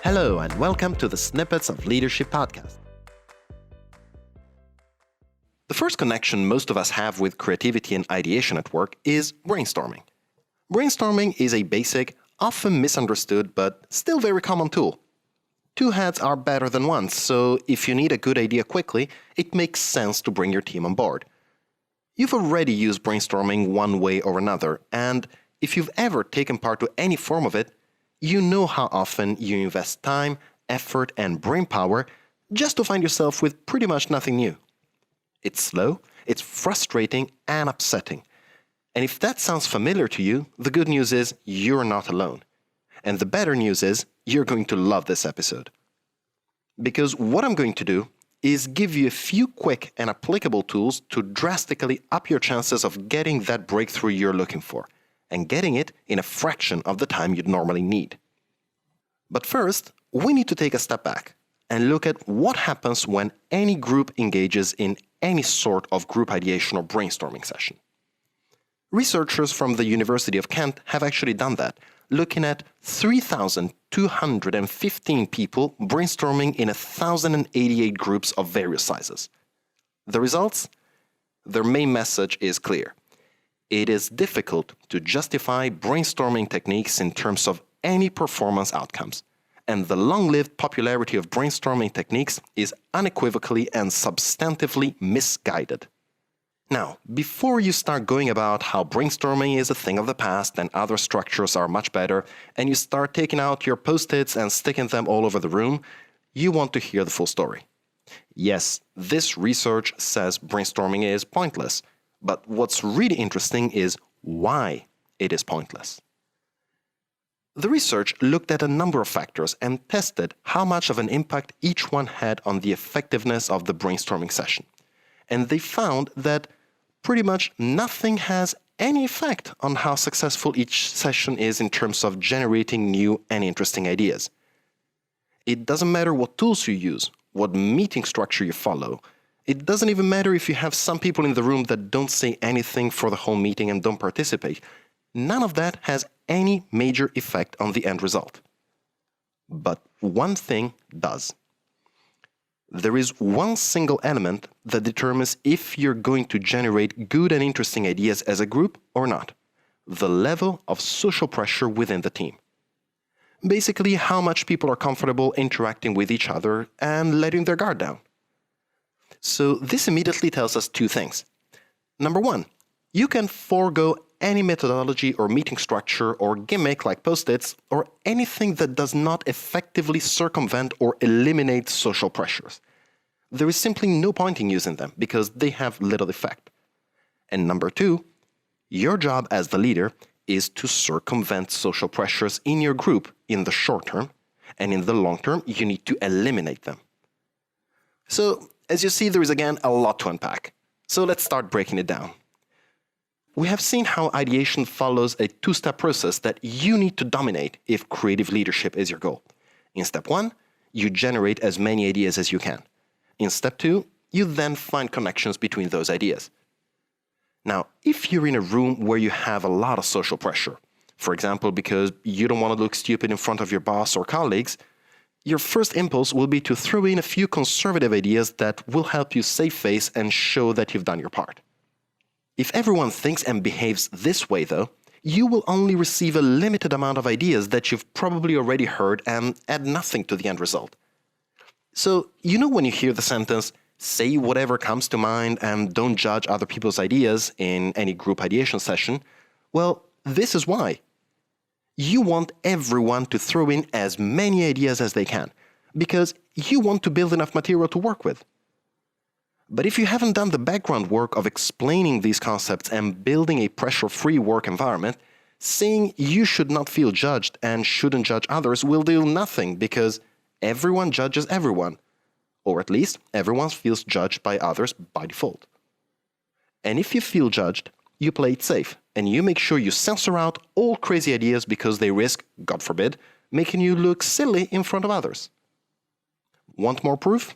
Hello and welcome to the Snippets of Leadership podcast. The first connection most of us have with creativity and ideation at work is brainstorming. Brainstorming is a basic, often misunderstood, but still very common tool. Two heads are better than one, so if you need a good idea quickly, it makes sense to bring your team on board. You've already used brainstorming one way or another, and if you've ever taken part to any form of it, you know how often you invest time, effort, and brainpower just to find yourself with pretty much nothing new. It's slow, it's frustrating, and upsetting. And if that sounds familiar to you, the good news is you're not alone. And the better news is you're going to love this episode. Because what I'm going to do is give you a few quick and applicable tools to drastically up your chances of getting that breakthrough you're looking for, and getting it in a fraction of the time you'd normally need. But first, we need to take a step back and look at what happens when any group engages in any sort of group ideation or brainstorming session. Researchers from the University of Kent have actually done that, looking at 3,215 people brainstorming in 1,088 groups of various sizes. The results? Their main message is clear. It is difficult to justify brainstorming techniques in terms of any performance outcomes, and the long-lived popularity of brainstorming techniques is unequivocally and substantively misguided. Now, before you start going about how brainstorming is a thing of the past and other structures are much better, and you start taking out your post-its and sticking them all over the room, you want to hear the full story. Yes, this research says brainstorming is pointless. But what's really interesting is why it is pointless. The research looked at a number of factors and tested how much of an impact each one had on the effectiveness of the brainstorming session. And they found that pretty much nothing has any effect on how successful each session is in terms of generating new and interesting ideas. It doesn't matter what tools you use, what meeting structure you follow. It doesn't even matter if you have some people in the room that don't say anything for the whole meeting and don't participate. None of that has any major effect on the end result. But one thing does. There is one single element that determines if you're going to generate good and interesting ideas as a group or not. The level of social pressure within the team. Basically, how much people are comfortable interacting with each other and letting their guard down. So this immediately tells us two things. Number one, you can forego any methodology or meeting structure or gimmick like post-its or anything that does not effectively circumvent or eliminate social pressures. There is simply no point in using them because they have little effect. And number two, your job as the leader is to circumvent social pressures in your group in the short term, and in the long term, you need to eliminate them. So, as you see, there is again a lot to unpack. So let's start breaking it down. We have seen how ideation follows a two-step process that you need to dominate if creative leadership is your goal. In step one, you generate as many ideas as you can. In step two, you then find connections between those ideas. Now, if you're in a room where you have a lot of social pressure, for example, because you don't want to look stupid in front of your boss or colleagues, your first impulse will be to throw in a few conservative ideas that will help you save face and show that you've done your part. If everyone thinks and behaves this way, though, you will only receive a limited amount of ideas that you've probably already heard and add nothing to the end result. So, you know when you hear the sentence, say whatever comes to mind and don't judge other people's ideas in any group ideation session? Well, this is why. You want everyone to throw in as many ideas as they can, because you want to build enough material to work with. But if you haven't done the background work of explaining these concepts and building a pressure-free work environment, saying you should not feel judged and shouldn't judge others will do nothing because everyone judges everyone, or at least everyone feels judged by others by default. And if you feel judged, you play it safe, and you make sure you censor out all crazy ideas because they risk, God forbid, making you look silly in front of others. Want more proof?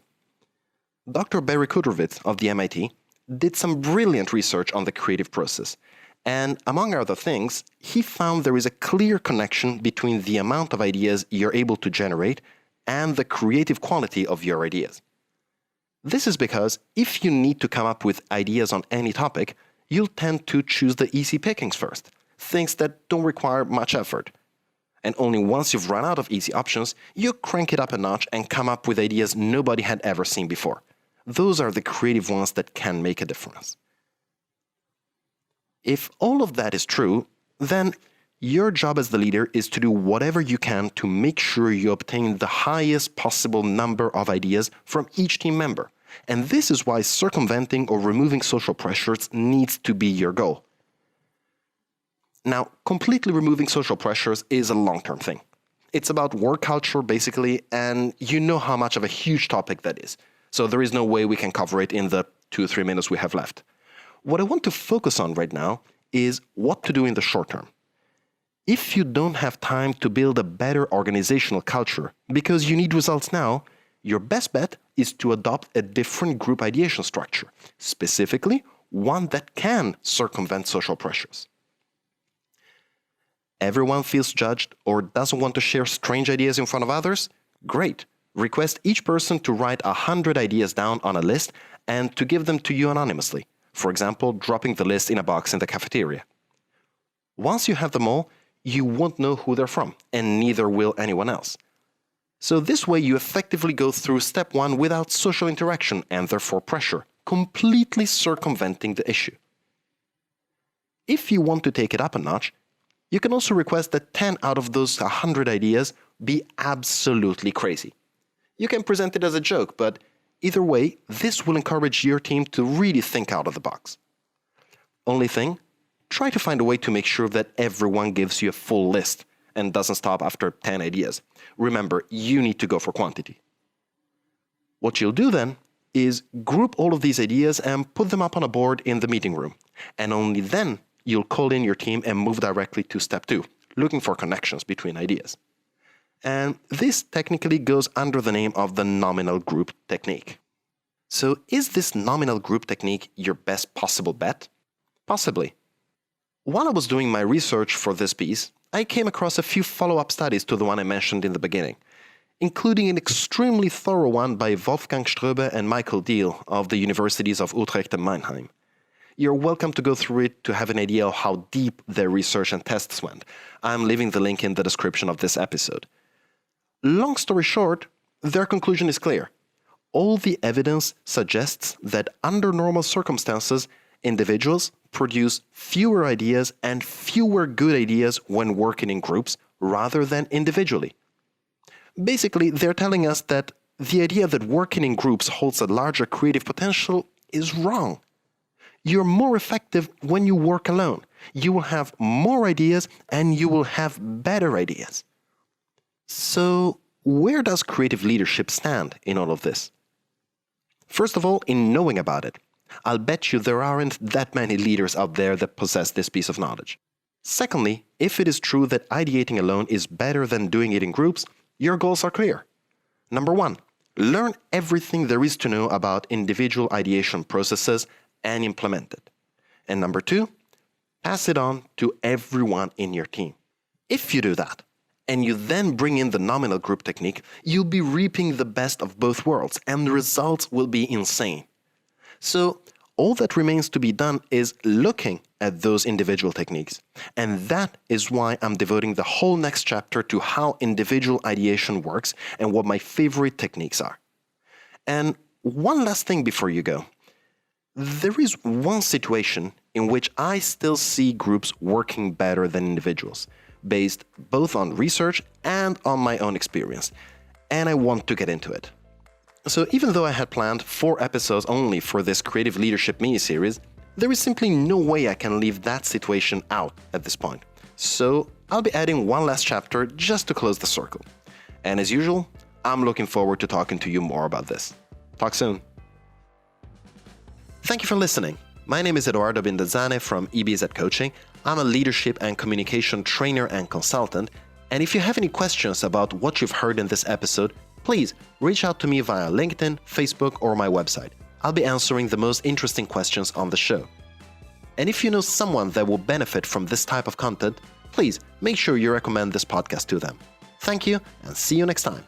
Dr. Barry Kudrowitz of the MIT did some brilliant research on the creative process, and among other things, he found there is a clear connection between the amount of ideas you're able to generate and the creative quality of your ideas. This is because if you need to come up with ideas on any topic, you'll tend to choose the easy pickings first, things that don't require much effort. And only once you've run out of easy options, you crank it up a notch and come up with ideas nobody had ever seen before. Those are the creative ones that can make a difference. If all of that is true, then your job as the leader is to do whatever you can to make sure you obtain the highest possible number of ideas from each team member. And this is why circumventing or removing social pressures needs to be your goal. Now, completely removing social pressures is a long-term thing. It's about work culture, basically, and you know how much of a huge topic that is. So there is no way we can cover it in the 2-3 minutes we have left. What I want to focus on right now is what to do in the short term. If you don't have time to build a better organizational culture because you need results now, your best bet is to adopt a different group ideation structure, specifically one that can circumvent social pressures. Everyone feels judged or doesn't want to share strange ideas in front of others? Great. Request each person to write 100 ideas down on a list and to give them to you anonymously. For example, dropping the list in a box in the cafeteria. Once you have them all, you won't know who they're from, and neither will anyone else. So this way you effectively go through step 1 without social interaction and therefore pressure, completely circumventing the issue. If you want to take it up a notch, you can also request that 10 out of those 100 ideas be absolutely crazy. You can present it as a joke, but either way, this will encourage your team to really think out of the box. Only thing, try to find a way to make sure that everyone gives you a full list and doesn't stop after 10 ideas. Remember, you need to go for quantity. What you'll do then is group all of these ideas and put them up on a board in the meeting room. And only then you'll call in your team and move directly to step 2, looking for connections between ideas. And this technically goes under the name of the nominal group technique. So is this nominal group technique your best possible bet? Possibly. While I was doing my research for this piece, I came across a few follow-up studies to the one I mentioned in the beginning, including an extremely thorough one by Wolfgang Ströbe and Michael Diehl of the Universities of Utrecht and Mannheim. You're welcome to go through it to have an idea of how deep their research and tests went. I'm leaving the link in the description of this episode. Long story short, their conclusion is clear. All the evidence suggests that under normal circumstances, individuals produce fewer ideas and fewer good ideas when working in groups rather than individually. Basically, they're telling us that the idea that working in groups holds a larger creative potential is wrong. You're more effective when you work alone. You will have more ideas and you will have better ideas. So, where does creative leadership stand in all of this? First of all, in knowing about it. I'll bet you there aren't that many leaders out there that possess this piece of knowledge. Secondly, if it is true that ideating alone is better than doing it in groups, your goals are clear. Number 1, learn everything there is to know about individual ideation processes and implement it. And number 2, pass it on to everyone in your team. If you do that, and you then bring in the nominal group technique, you'll be reaping the best of both worlds, and the results will be insane. So, all that remains to be done is looking at those individual techniques. And that is why I'm devoting the whole next chapter to how individual ideation works and what my favorite techniques are. And one last thing before you go. There is one situation in which I still see groups working better than individuals, based both on research and on my own experience. And I want to get into it. So even though I had planned 4 episodes only for this creative leadership mini-series, there is simply no way I can leave that situation out at this point. So I'll be adding one last chapter just to close the circle. And as usual, I'm looking forward to talking to you more about this. Talk soon. Thank you for listening. My name is Edoardo Binda from EBZ Coaching. I'm a leadership and communication trainer and consultant. And if you have any questions about what you've heard in this episode, please reach out to me via LinkedIn, Facebook, or my website. I'll be answering the most interesting questions on the show. And if you know someone that will benefit from this type of content, please make sure you recommend this podcast to them. Thank you, and see you next time.